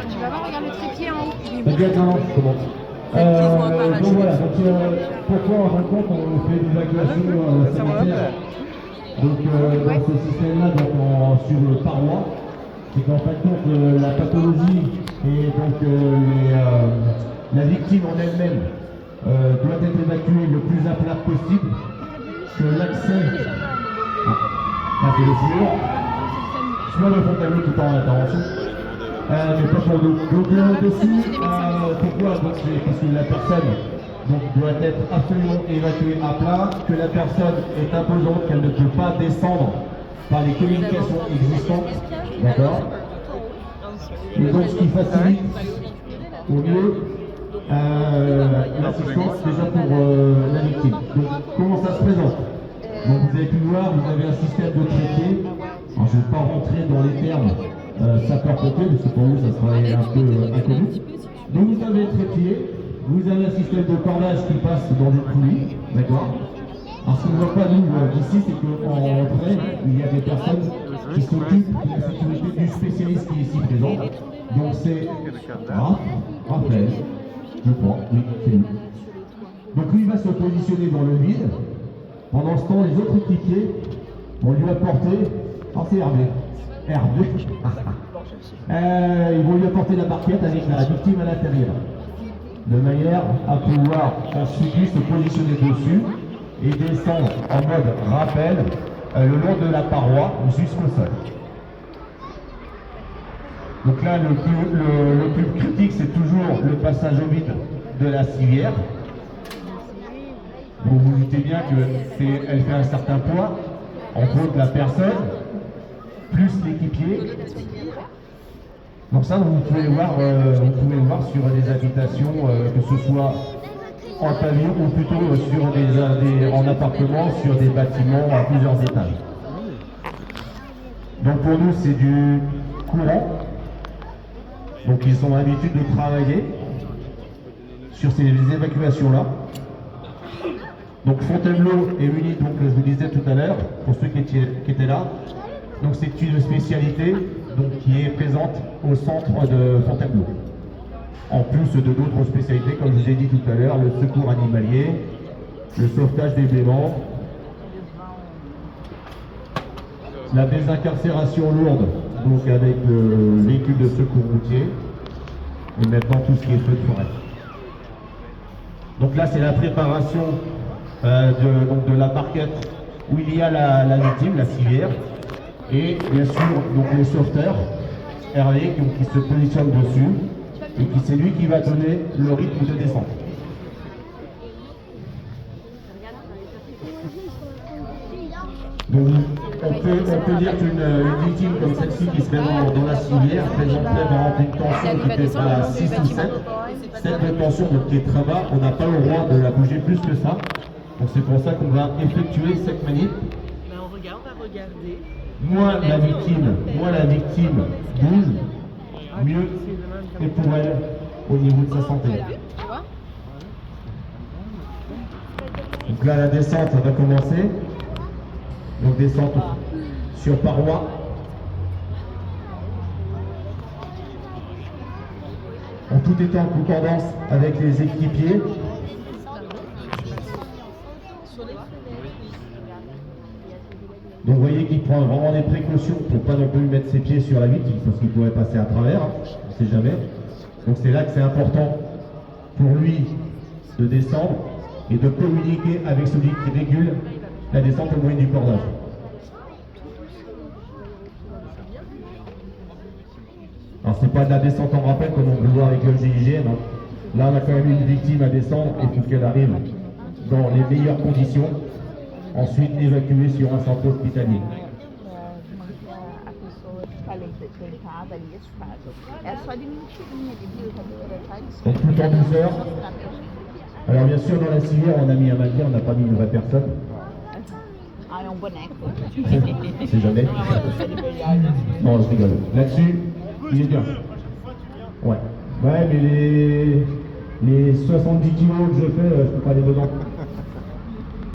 Tu vas voir, regarde le trépied en haut. Exactement, je commence. Donc voilà, pourquoi en fin de compte on fait des évacuations sanitaires dans ce système-là, sur le paroi, c'est qu'en fin de compte la pathologie et donc la victime en elle-même doit être évacuée le plus à plat possible, que l'accès c'est le fluor, soit le Fontainebleau tout en intervention. Mais pas pour nous. Donc dessus, pourquoi? C'est parce que la personne doit être absolument évacuée à plat, que la personne est imposante, qu'elle ne peut pas descendre par les communications existantes. D'accord? Et donc ce qui facilite au mieux l'assistance déjà pour la victime. Donc comment ça se présente? Donc vous avez pu voir, vous avez un système de trépied. Alors, je ne vais pas rentrer dans les termes sapeur-pompier, parce que pour vous ça sera un peu inconnu. Donc vous avez le trépied, vous avez un système de cordage qui passe dans des poulies, d'accord? Alors ce qu'on ne voit pas nous d'ici, c'est qu'en rentrée, il y a des personnes qui s'occupent de la sécurité du spécialiste qui est ici présent. Donc c'est Raphaël, je crois, oui, c'est lui. Donc lui va se positionner dans le vide. Pendant ce temps, les autres équipiers vont lui apporter, c'est Hervé. Ils vont lui apporter la barquette avec la victime à l'intérieur, de manière à pouvoir ensuite lui se positionner dessus et descendre en mode rappel le long de la paroi jusqu'au sol. Donc là, le plus critique, c'est toujours le passage au vide de la civière. Vous vous doutez bien qu'elle fait un certain poids, entre autres la personne, plus l'équipier. Donc ça, vous pouvez le voir sur des habitations, que ce soit en pavillon ou plutôt en appartement, sur des bâtiments à plusieurs étages. Donc pour nous, c'est du courant. Donc ils ont l'habitude de travailler sur ces évacuations-là. Donc Fontainebleau est muni, donc je vous disais tout à l'heure, pour ceux qui étaient là. Donc c'est une spécialité qui est présente au centre de Fontainebleau. En plus de d'autres spécialités, comme je vous ai dit tout à l'heure, le secours animalier, le sauvetage des bléments, la désincarcération lourde, donc avec le véhicule de secours routier, et maintenant tout ce qui est feu de forêt. Donc là c'est la préparation de la barquette où il y a la victime, la civière, et bien sûr donc le sauveteur, Hervé, qui se positionne dessus, et c'est lui qui va donner le rythme de descente. Donc on peut dire qu'une victime comme celle-ci qui se met dans la civière présenterait une tension qui était à 6 ou 7. Cette tension qui est très bas, on n'a pas le droit de la bouger plus que ça. Donc c'est pour ça qu'on va effectuer cette manip. On va regarder. Moins la victime bouge, mieux c'est pour elle au niveau de sa santé. Donc là la descente va commencer. Donc descente sur paroi. En tout étant en concordance avec les équipiers. Donc vous voyez qu'il prend vraiment des précautions pour ne pas non plus mettre ses pieds sur la vitre, parce qu'il pourrait passer à travers, on ne sait jamais. Donc c'est là que c'est important pour lui de descendre et de communiquer avec celui qui régule la descente au moyen du cordage. Alors c'est pas de la descente en rappel comme on peut voir avec le GIGN. Là on a quand même une victime à descendre et il faut qu'elle arrive dans les meilleures conditions. Ensuite évacuée sur un centre hospitalier. Donc tout en douceur. Alors bien sûr dans la civière on a mis un maquillage, on n'a pas mis une vraie personne. C'est jamais. Non je rigole. Là-dessus, il est bien. Ouais. Ouais mais les 70 kilos que je fais, je peux pas aller dedans.